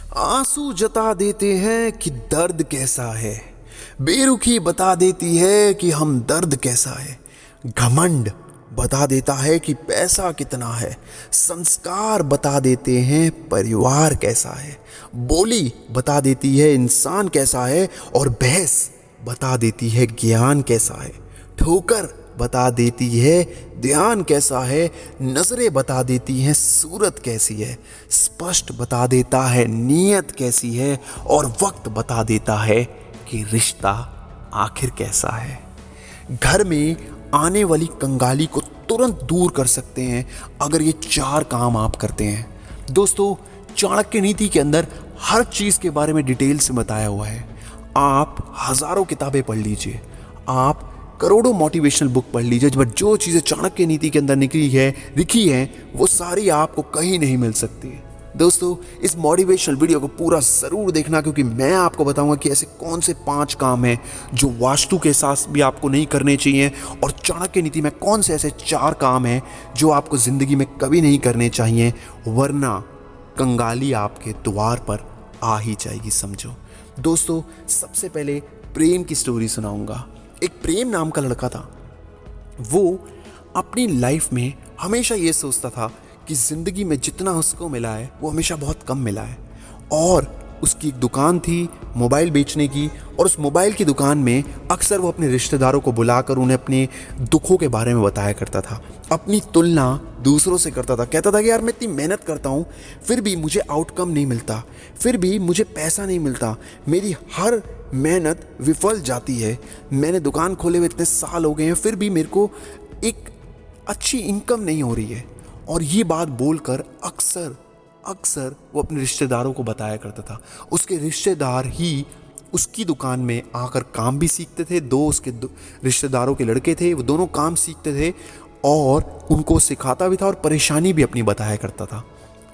आंसू जता देते हैं कि दर्द कैसा है। बेरुखी बता देती है कि हम दर्द कैसा है। घमंड बता देता है कि पैसा कितना है। संस्कार बता देते हैं परिवार कैसा है। बोली बता देती है इंसान कैसा है। और बहस बता देती है ज्ञान कैसा है। ठोकर बता देती है ध्यान कैसा है। नजरें बता देती हैं सूरत कैसी है। स्पष्ट बता देता है नीयत कैसी है। और वक्त बता देता है कि रिश्ता आखिर कैसा है। घर में आने वाली कंगाली को तुरंत दूर कर सकते हैं अगर ये 4 काम आप करते हैं। दोस्तों, चाणक्य नीति के अंदर हर चीज के बारे में डिटेल से बताया हुआ है। आप हजारों किताबें पढ़ लीजिए, आप करोड़ों मोटिवेशनल बुक पढ़ लीजिए, बट जो चीज़ें चाणक्य नीति के अंदर लिखी है वो सारी आपको कहीं नहीं मिल सकती। दोस्तों, इस मोटिवेशनल वीडियो को पूरा ज़रूर देखना, क्योंकि मैं आपको बताऊंगा कि ऐसे कौन से 5 काम हैं जो वास्तु के साथ भी आपको नहीं करने चाहिए, और चाणक्य नीति में कौन से ऐसे 4 काम हैं जो आपको ज़िंदगी में कभी नहीं करने चाहिए, वरना कंगाली आपके द्वार पर आ ही जाएगी, समझो। दोस्तों, सबसे पहले प्रेम की स्टोरी सुनाऊंगा। एक प्रेम नाम का लड़का था। वो अपनी लाइफ में हमेशा ये सोचता था कि ज़िंदगी में जितना उसको मिला है वो हमेशा बहुत कम मिला है। और उसकी एक दुकान थी मोबाइल बेचने की, और उस मोबाइल की दुकान में अक्सर वो अपने रिश्तेदारों को बुलाकर उन्हें अपने दुखों के बारे में बताया करता था। अपनी तुलना दूसरों से करता था। कहता था कि यार, मैं इतनी मेहनत करता हूँ फिर भी मुझे आउटकम नहीं मिलता, फिर भी मुझे पैसा नहीं मिलता, मेरी हर मेहनत विफल जाती है। मैंने दुकान खोले हुए इतने साल हो गए हैं, फिर भी मेरे को एक अच्छी इनकम नहीं हो रही है। और ये बात बोलकर अक्सर वो अपने रिश्तेदारों को बताया करता था। उसके रिश्तेदार ही उसकी दुकान में आकर काम भी सीखते थे। उसके रिश्तेदारों के लड़के थे, वो दोनों काम सीखते थे और उनको सिखाता भी था और परेशानी भी अपनी बताया करता था।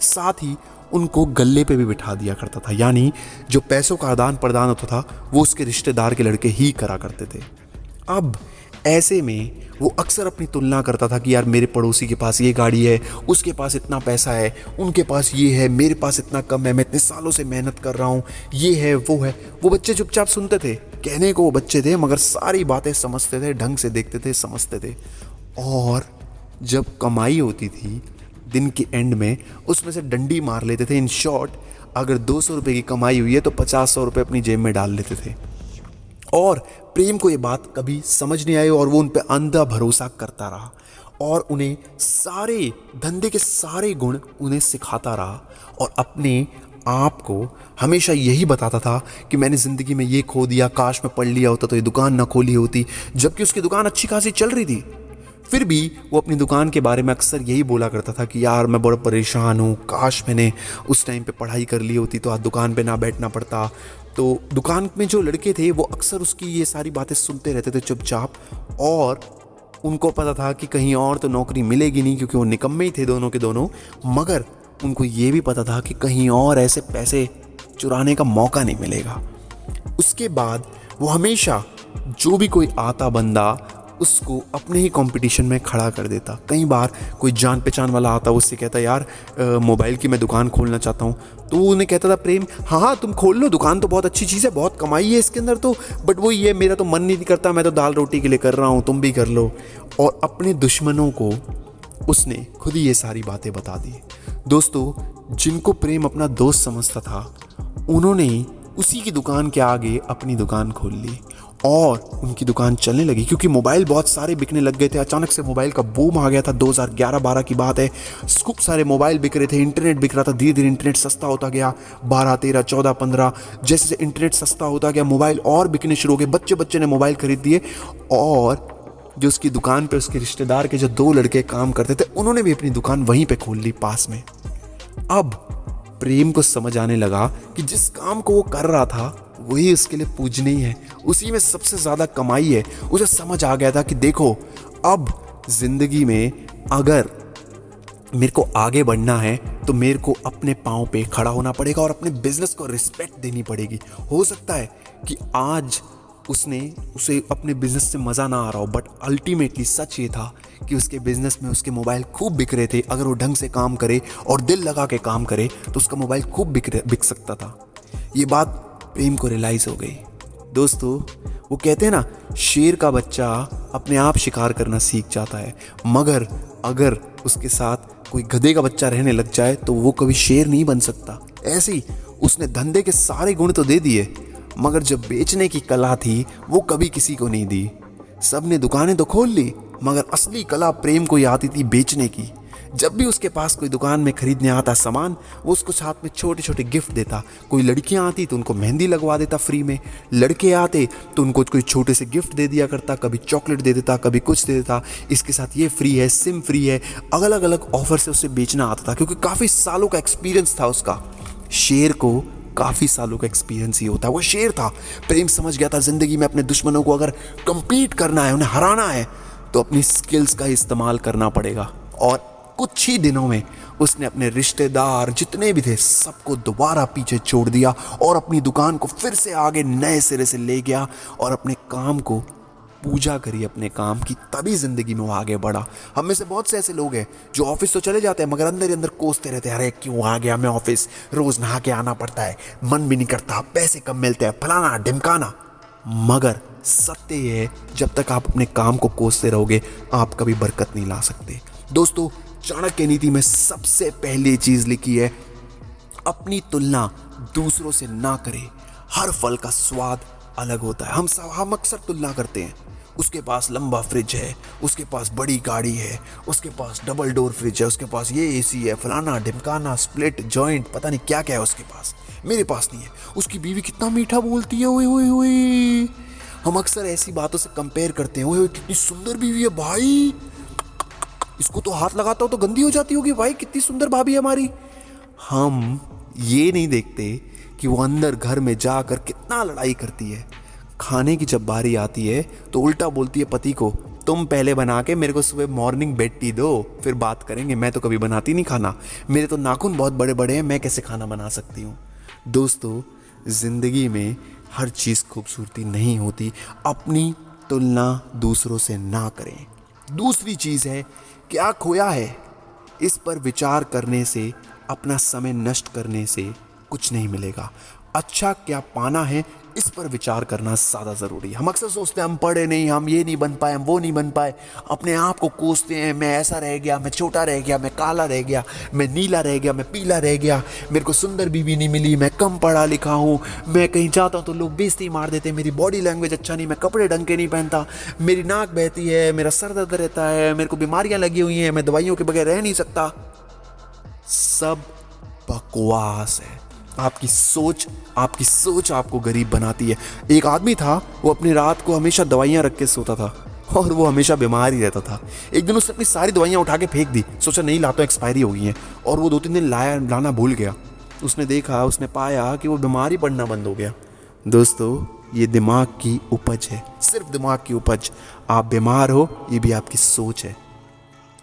साथ ही उनको गल्ले पे भी बिठा दिया करता था, यानी जो पैसों का आदान प्रदान होता था वो उसके रिश्तेदार के लड़के ही करा करते थे। अब ऐसे में वो अक्सर अपनी तुलना करता था कि यार, मेरे पड़ोसी के पास ये गाड़ी है, उसके पास इतना पैसा है, उनके पास ये है, मेरे पास इतना कम है, मैं इतने सालों से मेहनत कर रहा हूँ, ये है वो है। वो बच्चे चुपचाप सुनते थे, कहने को वो बच्चे थे मगर सारी बातें समझते थे, ढंग से देखते थे, समझते थे। और जब कमाई होती थी दिन के एंड में, उसमें से डंडी मार लेते थे। इन शॉर्ट, अगर 200 रुपये की कमाई हुई है तो 50-100 रुपये अपनी जेब में डाल लेते थे। और प्रेम को ये बात कभी समझ नहीं आई और वो उन पे अंधा भरोसा करता रहा और उन्हें सारे धंधे के सारे गुण उन्हें सिखाता रहा, और अपने आप को हमेशा यही बताता था कि मैंने ज़िंदगी में ये खो दिया, काश मैं पढ़ लिया होता तो ये दुकान ना खोली होती। जबकि उसकी दुकान अच्छी खासी चल रही थी, फिर भी वो अपनी दुकान के बारे में अक्सर यही बोला करता था कि यार, मैं बड़ा परेशान हूँ, काश मैंने उस टाइम पे पढ़ाई कर ली होती तो आज दुकान पे ना बैठना पड़ता। तो दुकान में जो लड़के थे वो अक्सर उसकी ये सारी बातें सुनते रहते थे चुपचाप, और उनको पता था कि कहीं और तो नौकरी मिलेगी नहीं, क्योंकि वो निकम्मे ही थे दोनों के दोनों। मगर उनको ये भी पता था कि कहीं और ऐसे पैसे चुराने का मौका नहीं मिलेगा। उसके बाद वो हमेशा जो भी कोई आता बंदा उसको अपने ही कंपटीशन में खड़ा कर देता। कई बार कोई जान पहचान वाला आता, उससे कहता यार, मोबाइल की मैं दुकान खोलना चाहता हूँ। तो वो उन्हें कहता था प्रेम, हाँ तुम खोल लो, दुकान तो बहुत अच्छी चीज़ है, बहुत कमाई है इसके अंदर तो, बट वो ये मेरा तो मन नहीं करता, मैं तो दाल रोटी के लिए कर रहा हूँ, तुम भी कर लो। और अपने दुश्मनों को उसने खुद ही ये सारी बातें बता दी। दोस्तों, जिनको प्रेम अपना दोस्त समझता था उन्होंने उसी की दुकान के आगे अपनी दुकान खोल ली और उनकी दुकान चलने लगी, क्योंकि मोबाइल बहुत सारे बिकने लग गए थे। अचानक से मोबाइल का बूम आ गया था। 2011-12 की बात है। खूब सारे मोबाइल बिक रहे थे, इंटरनेट बिक रहा था। धीरे धीरे इंटरनेट सस्ता होता गया। 12, 13, 14, 15 जैसे जैसे इंटरनेट सस्ता होता गया, मोबाइल और बिकने शुरू हो गए। बच्चे बच्चे ने मोबाइल खरीद दिए, और जो उसकी दुकान पे उसके रिश्तेदार के जो 2 लड़के काम करते थे उन्होंने भी अपनी दुकान वहीं पे खोल ली पास में। अब प्रेम को समझ आने लगा कि जिस काम को वो कर रहा था वही उसके लिए पूजनीय है, उसी में सबसे ज़्यादा कमाई है। उसे समझ आ गया था कि देखो, अब ज़िंदगी में अगर मेरे को आगे बढ़ना है तो मेरे को अपने पाँव पे खड़ा होना पड़ेगा और अपने बिजनेस को रिस्पेक्ट देनी पड़ेगी। हो सकता है कि आज उसने उसे अपने बिजनेस से मज़ा ना आ रहा हो, बट अल्टीमेटली सच ये था कि उसके बिजनेस में उसके मोबाइल खूब बिक रहे थे। अगर वो ढंग से काम करे और दिल लगा के काम करे तो उसका मोबाइल खूब बिक सकता था। ये बात प्रेम को रियलाइज़ हो गई। दोस्तों, वो कहते हैं ना, शेर का बच्चा अपने आप शिकार करना सीख जाता है, मगर अगर उसके साथ कोई गधे का बच्चा रहने लग जाए तो वो कभी शेर नहीं बन सकता। ऐसे ही उसने धंधे के सारे गुण तो दे दिए, मगर जब बेचने की कला थी वो कभी किसी को नहीं दी। सबने दुकानें तो खोल ली, मगर असली कला प्रेम को ही आती थी बेचने की। जब भी उसके पास कोई दुकान में खरीदने आता सामान, वो उसको साथ में छोटे छोटे गिफ्ट देता। कोई लड़कियां आती तो उनको मेहंदी लगवा देता फ्री में, लड़के आते तो उनको कोई छोटे से गिफ्ट दे दिया करता, कभी चॉकलेट दे देता, कभी कुछ दे देता, इसके साथ ये फ्री है, सिम फ्री है, अलग अलग ऑफर से उसे बेचना आता था, क्योंकि काफ़ी सालों का एक्सपीरियंस था उसका। शेर को काफ़ी सालों का एक्सपीरियंस ही होता है, वो शेर था। प्रेम समझ गया था जिंदगी में अपने दुश्मनों को अगर कंपीट करना है, उन्हें हराना है, तो अपनी स्किल्स का इस्तेमाल करना पड़ेगा। और कुछ ही दिनों में उसने अपने रिश्तेदार जितने भी थे सबको दोबारा पीछे छोड़ दिया और अपनी दुकान को फिर से आगे नए सिरे से ले गया और अपने काम को पूजा करी, अपने काम की, तभी जिंदगी में वो आगे बढ़ा। हम में से बहुत से ऐसे लोग हैं जो ऑफिस तो चले जाते हैं मगर अंदर ही अंदर कोसते रहते हैं, अरे क्यों आ गया मैं ऑफिस, रोज नहा के आना पड़ता है, मन भी नहीं करता, पैसे कम मिलते हैं, फलाना ढिमकाना। मगर सत्य ये है, जब तक आप अपने काम को कोसते रहोगे आप कभी बरकत नहीं ला सकते। दोस्तों, चाणक्य नीति में सबसे पहली चीज लिखी है, अपनी तुलना दूसरों से ना करें। हर फल का स्वाद अलग होता है। हम अक्सर तुलना करते हैं, उसके पास लंबा फ्रिज है, उसके पास बड़ी गाड़ी है, उसके पास डबल डोर फ्रिज है, उसके पास ये एसी है, फलाना ढिमकाना, स्प्लिट जॉइंट, पता नहीं क्या क्या है उसके पास, मेरे पास नहीं है। उसकी बीवी कितना मीठा बोलती है, ओए ओए ओए। हम अक्सर ऐसी बातों से कंपेयर करते हैं, ओए कितनी सुंदर बीवी है भाई, इसको तो हाथ लगाता हो तो गंदी हो जाती होगी, भाई कितनी सुंदर भाभी है हमारी। हम ये नहीं देखते कि वो अंदर घर में जाकर कितना लड़ाई करती है। खाने की जब बारी आती है तो उल्टा बोलती है पति को, तुम पहले बना के मेरे को सुबह मॉर्निंग बेड टी दो, फिर बात करेंगे, मैं तो कभी बनाती नहीं खाना, मेरे तो नाखून बहुत बड़े बड़े हैं, मैं कैसे खाना बना सकती हूँ। दोस्तों, जिंदगी में हर चीज़ खूबसूरती नहीं होती, अपनी तुलना दूसरों से ना करें। दूसरी चीज़ है, क्या खोया है इस पर विचार करने से, अपना समय नष्ट करने से कुछ नहीं मिलेगा। अच्छा क्या पाना है इस पर विचार करना ज़्यादा ज़रूरी है। हम अक्सर सोचते हैं हम पढ़े नहीं, हम ये नहीं बन पाए, हम वो नहीं बन पाए, अपने आप को कोसते हैं, मैं ऐसा रह गया, मैं छोटा रह गया, मैं काला रह गया, मैं नीला रह गया, मैं पीला रह गया, मेरे को सुंदर बीवी नहीं मिली, मैं कम पढ़ा लिखा हूँ, मैं कहीं जाता हूँ तो लोग बेइज्जती मार देते हैं, मेरी बॉडी लैंग्वेज अच्छा नहीं, मैं कपड़े ढंग के नहीं पहनता, मेरी नाक बहती है, मेरा सर दर्द रहता है, मेरे को बीमारियाँ लगी हुई हैं, मैं दवाइयों के बगैर रह नहीं सकता। सब बकवास है। आपकी सोच आपको गरीब बनाती है। एक आदमी था, वो अपनी रात को हमेशा दवाइयाँ रख के सोता था और वो हमेशा बीमार ही रहता था। एक दिन उसने अपनी सारी दवाइयाँ उठा के फेंक दी, सोचा नहीं लाता, एक्सपायरी हो गई हैं, और वो 2-3 दिन लाना भूल गया। उसने देखा, उसने पाया कि वो बीमार ही पड़ना बंद हो गया। दोस्तों, ये दिमाग की उपज है, सिर्फ दिमाग की उपज। आप बीमार हो, ये भी आपकी सोच है।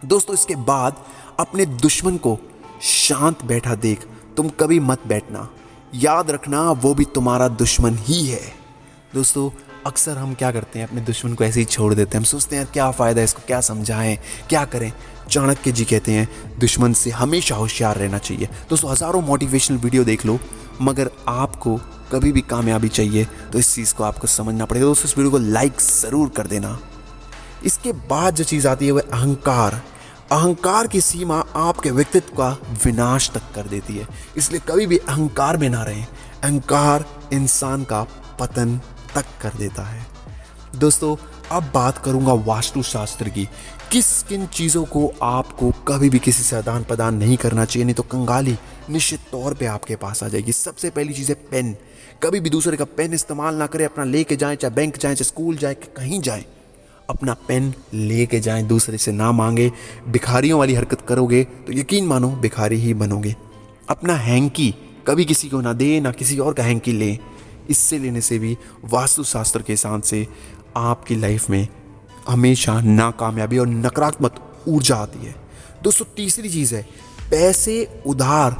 दोस्तों, इसके बाद अपने दुश्मन को शांत बैठा देख तुम कभी मत बैठना, याद रखना वो भी तुम्हारा दुश्मन ही है। दोस्तों, अक्सर हम क्या करते हैं, अपने दुश्मन को ऐसे ही छोड़ देते हैं। हम सोचते हैं क्या फ़ायदा है, इसको क्या समझाएं, क्या करें। चाणक्य जी कहते हैं दुश्मन से हमेशा होशियार रहना चाहिए। दोस्तों, हज़ारों मोटिवेशनल वीडियो देख लो, मगर आपको कभी भी कामयाबी चाहिए तो इस चीज़ को आपको समझना पड़ेगा। दोस्तों, इस वीडियो को लाइक ज़रूर कर देना। इसके बाद जो चीज़ आती है वह अहंकार। अहंकार की सीमा आपके व्यक्तित्व का विनाश तक कर देती है, इसलिए कभी भी अहंकार में ना रहें। अहंकार इंसान का पतन तक कर देता है। दोस्तों, अब बात करूंगा वास्तुशास्त्र की। किन चीज़ों को आपको कभी भी किसी से आदान प्रदान नहीं करना चाहिए, नहीं तो कंगाली निश्चित तौर पे आपके पास आ जाएगी। सबसे पहली चीज़ है पेन। कभी भी दूसरे का पेन इस्तेमाल ना करें, अपना लेके जाएं, चाहे बैंक जाएं, चाहे स्कूल जाएं, कहीं जाएं, अपना पेन लेके जाएं, दूसरे से ना मांगे। भिखारियों वाली हरकत करोगे तो यकीन मानो भिखारी ही बनोगे। अपना हैंकी कभी किसी को ना दे, ना किसी और का हैंकी ले। इससे लेने से भी वास्तुशास्त्र के हिसाब से आपकी लाइफ में हमेशा नाकामयाबी और नकारात्मक ऊर्जा आती है। दोस्तों, तीसरी चीज़ है पैसे उधार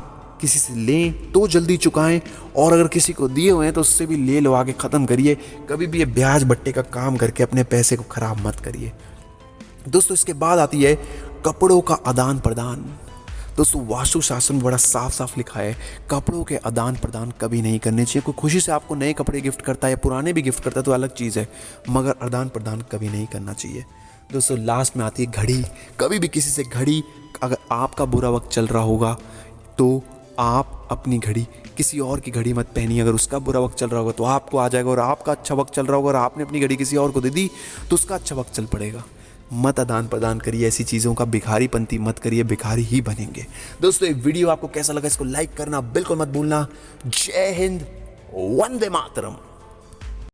किसी से लें तो जल्दी चुकाएं, और अगर किसी को दिए हुए हैं तो उससे भी ले लो, आगे ख़त्म करिए। कभी भी ये ब्याज बट्टे का काम करके अपने पैसे को ख़राब मत करिए। दोस्तों इसके बाद आती है कपड़ों का आदान प्रदान। दोस्तों वास्तु शास्त्र में बड़ा साफ साफ लिखा है, कपड़ों के आदान प्रदान कभी नहीं करने चाहिए। कोई खुशी से आपको नए कपड़े गिफ्ट करता है या पुराने भी गिफ्ट करता है तो अलग चीज़ है, मगर आदान प्रदान कभी नहीं करना चाहिए। दोस्तों लास्ट में आती है घड़ी। कभी भी किसी से घड़ी, अगर आपका बुरा वक्त चल रहा होगा तो आप अपनी घड़ी किसी और की घड़ी मत पहनिए। अगर उसका बुरा वक्त चल रहा होगा तो आपको आ जाएगा, और आपका अच्छा वक्त चल रहा होगा और आपने अपनी घड़ी किसी और को दे दी तो उसका अच्छा वक्त चल पड़ेगा। मत आदान प्रदान करिए ऐसी चीज़ों का, भिखारीपंती मत करिए, भिखारी ही बनेंगे। दोस्तों ये वीडियो आपको कैसा लगा इसको लाइक करना बिल्कुल मत भूलना। जय हिंद, वंदे मातरम।